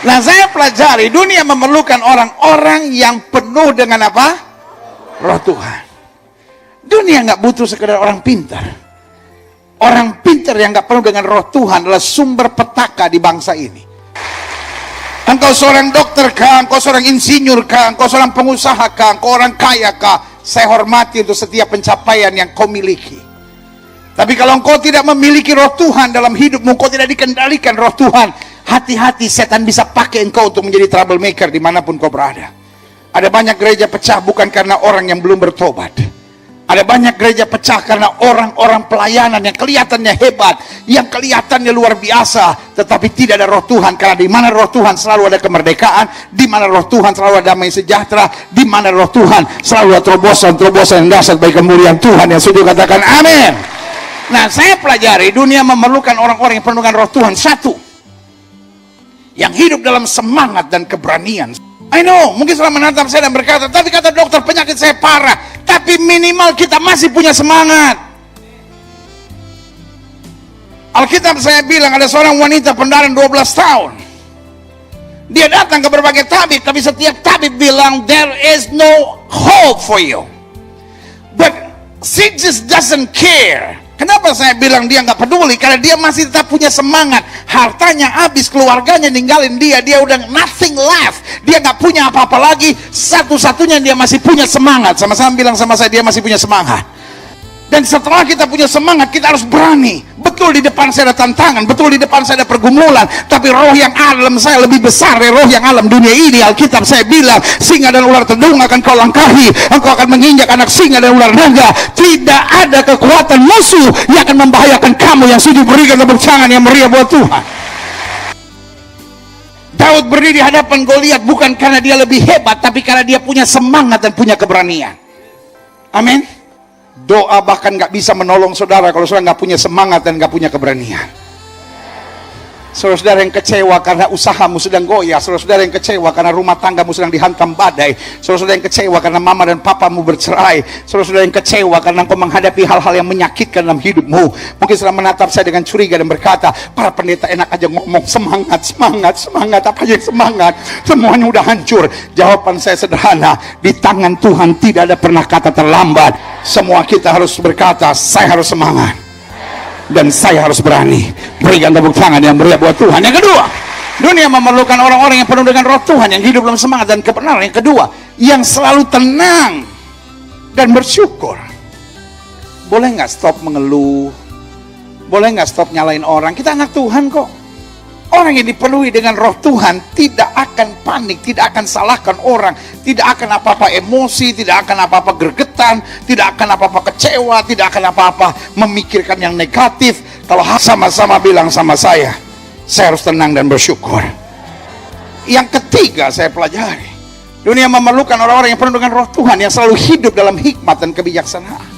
Nah, saya pelajari dunia memerlukan orang-orang yang penuh dengan apa? Roh Tuhan. Dunia nggak butuh sekedar orang pintar. Orang pintar yang nggak penuh dengan roh Tuhan adalah sumber petaka di bangsa ini. Engkau seorang dokter kah, engkau seorang insinyur kah, engkau seorang pengusaha kah, engkau orang kaya kah, saya hormati untuk setiap pencapaian yang kau miliki. Tapi kalau engkau tidak memiliki roh Tuhan dalam hidupmu, engkau tidak dikendalikan roh Tuhan, hati-hati, setan bisa pakai engkau untuk menjadi troublemaker dimanapun kau berada. Ada banyak gereja pecah bukan karena orang yang belum bertobat. Ada banyak gereja pecah karena orang-orang pelayanan yang kelihatannya hebat, yang kelihatannya luar biasa, tetapi tidak ada roh Tuhan. Karena di mana roh Tuhan selalu ada kemerdekaan, di mana roh Tuhan selalu ada damai sejahtera, di mana roh Tuhan selalu ada terobosan-terobosan yang dahsyat bagi kemuliaan Tuhan. Yang setuju katakan amin. Nah, saya pelajari dunia memerlukan orang-orang yang penuh dengan roh Tuhan. Satu, yang hidup dalam semangat dan keberanian. I know, mungkin setelah menatap saya dan berkata, tapi kata dokter penyakit saya parah. Tapi minimal kita masih punya semangat. Alkitab saya bilang ada seorang wanita pendaran 12 tahun. Dia datang ke berbagai tabib, tapi setiap tabib bilang there is no hope for you. But she just doesn't care. Kenapa saya bilang dia nggak peduli? Karena dia masih tetap punya semangat. Hartanya habis, keluarganya ninggalin dia, dia udah nothing left. Dia nggak punya apa-apa lagi. Satu-satunya dia masih punya semangat. Sama-sama bilang sama saya, dia masih punya semangat. Dan setelah kita punya semangat, kita harus berani. Betul di depan saya ada tantangan, betul di depan saya ada pergumulan, tapi roh yang alam saya lebih besar dari roh yang alam dunia ini. Alkitab saya bilang, singa dan ular tedung akan kau langkahi, engkau akan menginjak anak singa dan ular naga. Tidak ada kekuatan musuh yang akan membahayakan kamu yang sudah berikan tepuk tangan yang meriah buat Tuhan. Daud berdiri di hadapan Goliat bukan karena dia lebih hebat, tapi karena dia punya semangat dan punya keberanian. Amin. Doa bahkan gak bisa menolong saudara kalau saudara gak punya semangat dan gak punya keberanian. Saudara-saudara yang kecewa karena usahamu sedang goyah, saudara-saudara yang kecewa karena rumah tanggamu sedang dihantam badai, saudara-saudara yang kecewa karena mama dan papamu bercerai, saudara-saudara yang kecewa karena engkau menghadapi hal-hal yang menyakitkan dalam hidupmu. Mungkin saudara menatap saya dengan curiga dan berkata, para pendeta enak aja ngomong semangat, apa yang semangat, semuanya udah hancur. Jawaban saya sederhana, di tangan Tuhan tidak ada pernah kata terlambat. Semua kita harus berkata, saya harus semangat dan saya harus berani. Berikan tepuk tangan yang meriah buat Tuhan. Yang kedua, dunia memerlukan orang-orang yang penuh dengan roh Tuhan, yang hidup dalam semangat dan kebenaran. Yang kedua, yang selalu tenang dan bersyukur. Boleh nggak stop mengeluh? Boleh nggak stop nyalain orang? Kita anak Tuhan kok. Orang yang dipenuhi dengan roh Tuhan tidak akan panik, tidak akan salahkan orang, tidak akan apa-apa emosi, tidak akan apa-apa gregetan, tidak akan apa-apa kecewa, tidak akan apa-apa memikirkan yang negatif. Kalau sama-sama bilang sama saya harus tenang dan bersyukur. Yang ketiga saya pelajari, dunia memerlukan orang-orang yang penuh dengan roh Tuhan, yang selalu hidup dalam hikmat dan kebijaksanaan.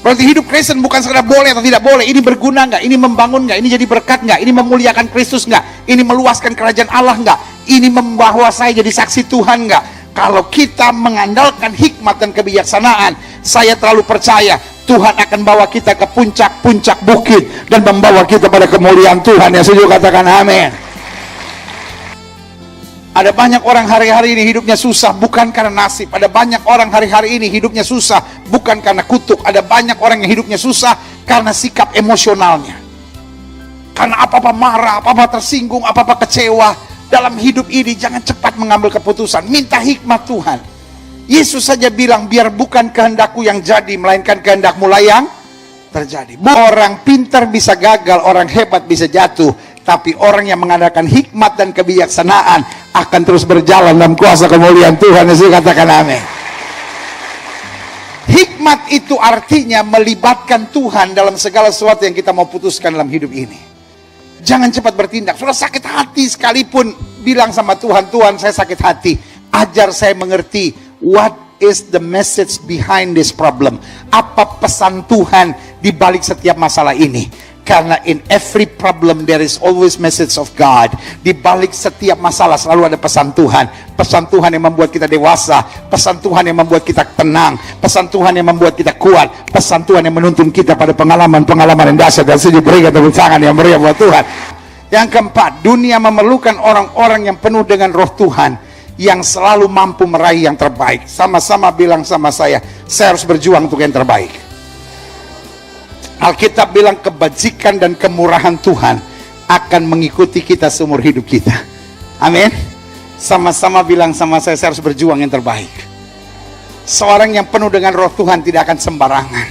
Berarti hidup Kristen bukan sekedar boleh atau tidak boleh. Ini berguna nggak? Ini membangun nggak? Ini jadi berkat nggak? Ini memuliakan Kristus nggak? Ini meluaskan kerajaan Allah nggak? Ini membawa saya jadi saksi Tuhan nggak? Kalau kita mengandalkan hikmat dan kebijaksanaan, saya terlalu percaya Tuhan akan bawa kita ke puncak-puncak bukit dan membawa kita pada kemuliaan Tuhan. Yang setuju katakan amin. Ada banyak orang hari-hari ini hidupnya susah bukan karena nasib. Ada banyak orang hari-hari ini hidupnya susah bukan karena kutuk. Ada banyak orang yang hidupnya susah karena sikap emosionalnya. Karena apa-apa marah, apa-apa tersinggung, apa-apa kecewa. Dalam hidup ini jangan cepat mengambil keputusan. Minta hikmat Tuhan. Yesus saja bilang, biar bukan kehendakku yang jadi, melainkan kehendak-Mu lah yang terjadi. Orang pintar bisa gagal, orang hebat bisa jatuh. Tapi orang yang mengandalkan hikmat dan kebijaksanaan akan terus berjalan dalam kuasa kemuliaan Tuhan. Saya katakan amin. Hikmat itu artinya melibatkan Tuhan dalam segala sesuatu yang kita mau putuskan dalam hidup ini. Jangan cepat bertindak. Sudah sakit hati sekalipun bilang sama Tuhan, Tuhan saya sakit hati, ajar saya mengerti what is the message behind this problem. Apa pesan Tuhan di balik setiap masalah ini? Karena in every problem there is always message of God. Di balik setiap masalah selalu ada pesan Tuhan. Pesan Tuhan yang membuat kita dewasa, pesan Tuhan yang membuat kita tenang, pesan Tuhan yang membuat kita kuat, pesan Tuhan yang menuntun kita pada pengalaman-pengalaman yang dahsyat. Dan saya berikan tepuk tangan yang meriah buat Tuhan. Yang keempat, dunia memerlukan orang-orang yang penuh dengan roh Tuhan, yang selalu mampu meraih yang terbaik. Sama-sama bilang sama saya harus berjuang untuk yang terbaik. Alkitab bilang kebajikan dan kemurahan Tuhan akan mengikuti kita seumur hidup kita. Amin. Sama-sama bilang sama saya harus berjuang yang terbaik. Seorang yang penuh dengan roh Tuhan tidak akan sembarangan.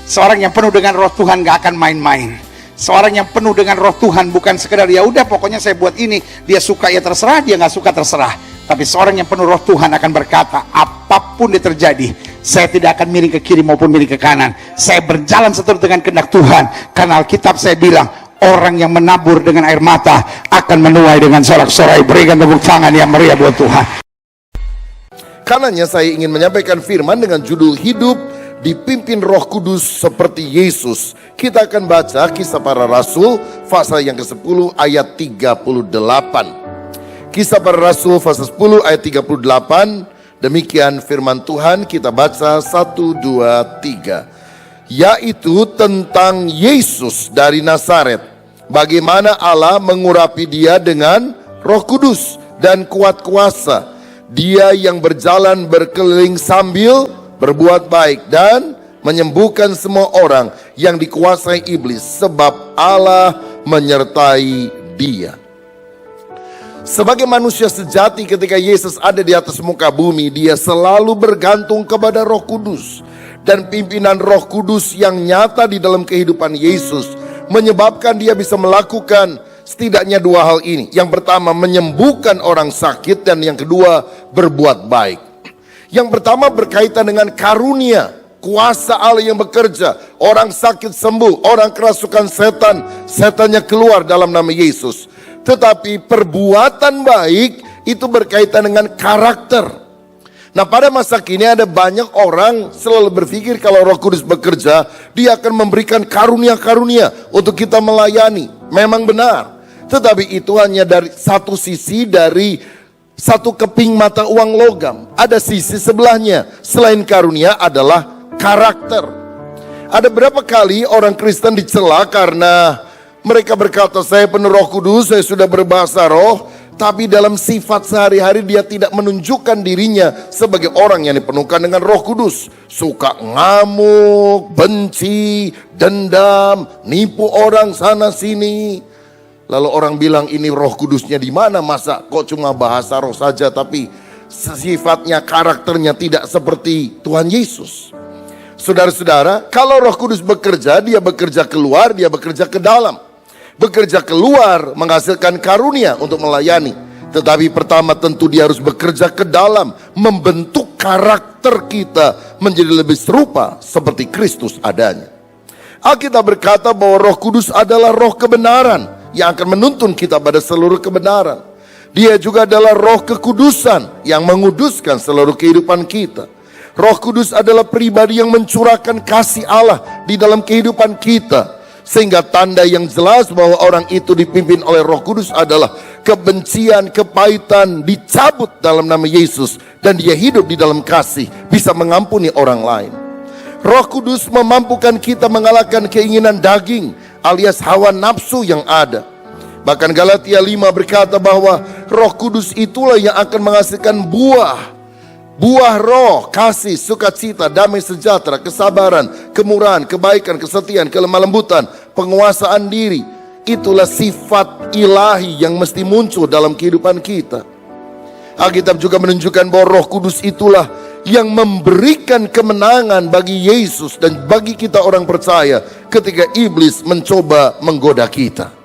Seorang yang penuh dengan roh Tuhan gak akan main-main. Seorang yang penuh dengan roh Tuhan bukan sekedar ya udah pokoknya saya buat ini, dia suka ya terserah, dia gak suka terserah. Tapi seorang yang penuh roh Tuhan akan berkata, apapun yang terjadi, saya tidak akan miring ke kiri maupun miring ke kanan. Saya berjalan seturut dengan kehendak Tuhan. Karena Alkitab saya bilang, orang yang menabur dengan air mata akan menuai dengan sorak-sorai. Berikan tepuk tangan yang meriah buat Tuhan. Karenanya saya ingin menyampaikan firman dengan judul hidup dipimpin Roh Kudus seperti Yesus. Kita akan baca Kisah Para Rasul pasal yang ke-10 ayat 38. Kisah Para Rasul pasal 10 ayat 38. Demikian firman Tuhan, kita baca 1, 2, 3. Yaitu tentang Yesus dari Nazaret, bagaimana Allah mengurapi dia dengan Roh Kudus dan kuat kuasa. Dia yang berjalan berkeliling sambil berbuat baik dan menyembuhkan semua orang yang dikuasai iblis, sebab Allah menyertai dia. Sebagai manusia sejati ketika Yesus ada di atas muka bumi, dia selalu bergantung kepada Roh Kudus. Dan pimpinan Roh Kudus yang nyata di dalam kehidupan Yesus menyebabkan dia bisa melakukan setidaknya dua hal ini. Yang pertama, menyembuhkan orang sakit, dan yang kedua, berbuat baik. Yang pertama berkaitan dengan karunia, kuasa Allah yang bekerja. Orang sakit sembuh, orang kerasukan setan, setannya keluar dalam nama Yesus. Tetapi perbuatan baik itu berkaitan dengan karakter. Nah, pada masa kini ada banyak orang selalu berpikir kalau Roh Kudus bekerja, dia akan memberikan karunia-karunia untuk kita melayani. Memang benar. Tetapi itu hanya dari satu sisi dari satu keping mata uang logam. Ada sisi sebelahnya. Selain karunia adalah karakter. Ada berapa kali orang Kristen dicela karena mereka berkata, saya penuh Roh Kudus, saya sudah berbahasa roh, tapi dalam sifat sehari-hari dia tidak menunjukkan dirinya sebagai orang yang dipenuhkan dengan Roh Kudus. Suka ngamuk, benci, dendam, nipu orang sana sini. Lalu orang bilang, ini Roh Kudusnya di mana? Masa kok cuma bahasa roh saja tapi sifatnya, karakternya tidak seperti Tuhan Yesus. Saudara-saudara, kalau Roh Kudus bekerja, dia bekerja keluar, dia bekerja ke dalam. Bekerja keluar menghasilkan karunia untuk melayani. Tetapi pertama tentu dia harus bekerja ke dalam, membentuk karakter kita menjadi lebih serupa seperti Kristus adanya. Alkitab berkata bahwa Roh Kudus adalah roh kebenaran yang akan menuntun kita pada seluruh kebenaran. Dia juga adalah roh kekudusan yang menguduskan seluruh kehidupan kita. Roh Kudus adalah pribadi yang mencurahkan kasih Allah di dalam kehidupan kita. Sehingga tanda yang jelas bahwa orang itu dipimpin oleh Roh Kudus adalah kebencian, kepahitan dicabut dalam nama Yesus. Dan dia hidup di dalam kasih, bisa mengampuni orang lain. Roh Kudus memampukan kita mengalahkan keinginan daging alias hawa nafsu yang ada. Bahkan Galatia 5 berkata bahwa Roh Kudus itulah yang akan menghasilkan buah roh, kasih, sukacita, damai sejahtera, kesabaran, kemurahan, kebaikan, kesetiaan, kelemah lembutan, penguasaan diri. Itulah sifat ilahi yang mesti muncul dalam kehidupan kita. Alkitab juga menunjukkan bahwa Roh Kudus itulah yang memberikan kemenangan bagi Yesus dan bagi kita orang percaya ketika iblis mencoba menggoda kita.